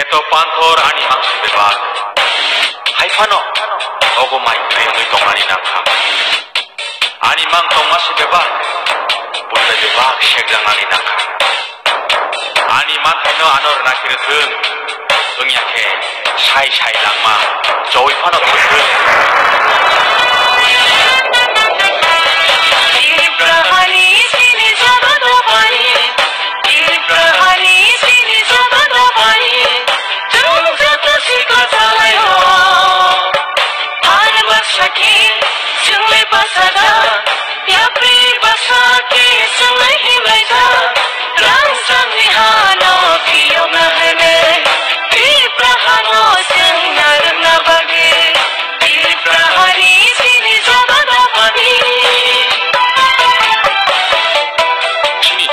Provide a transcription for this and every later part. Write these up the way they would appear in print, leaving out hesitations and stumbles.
Heto panthor ani mangsi bebag. Hai pano, ogo mai tuyungi tongani nangka. Ani mang tongasi bebag, bunda bebag shegangani nangka. Ani man heno anor nakirutun, ungyake shai shai langma, jowi pano kirutun.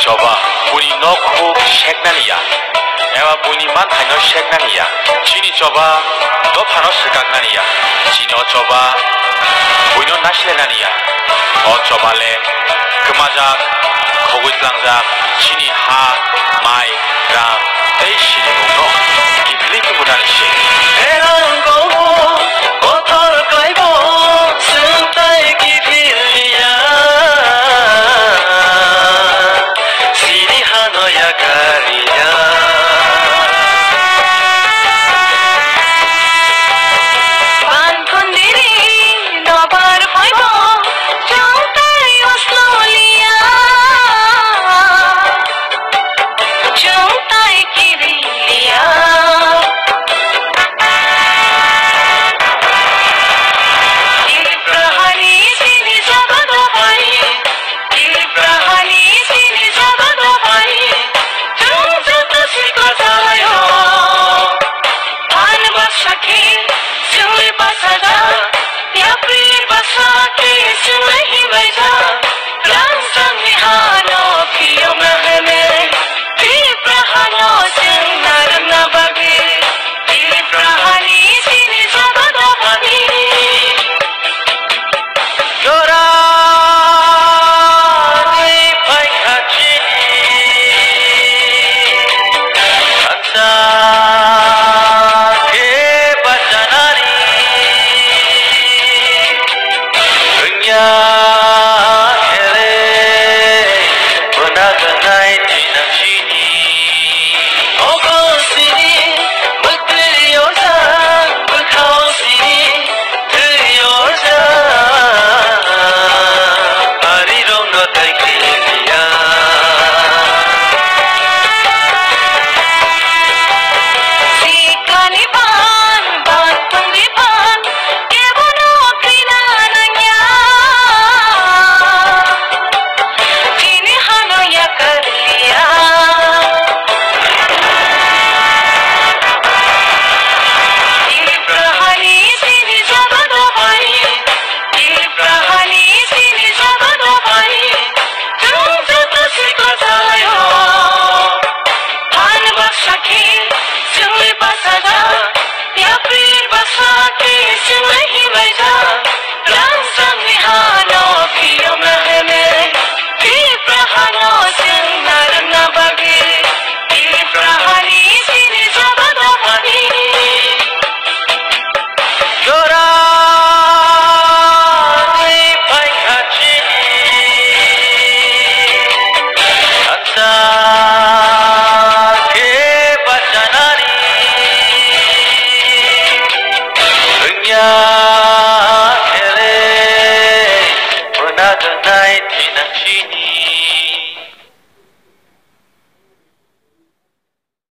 Coba bunyi nokuk sheknaniya, ewa bunyi man hanya sheknaniya. Cini coba do panos sekaknaniya, cino coba bunyi naslenaniya. Oh coba le kemajak, kogutlangjak, cini ha, mai, ram, tei sini mungno, kipli kemudian sih. Yang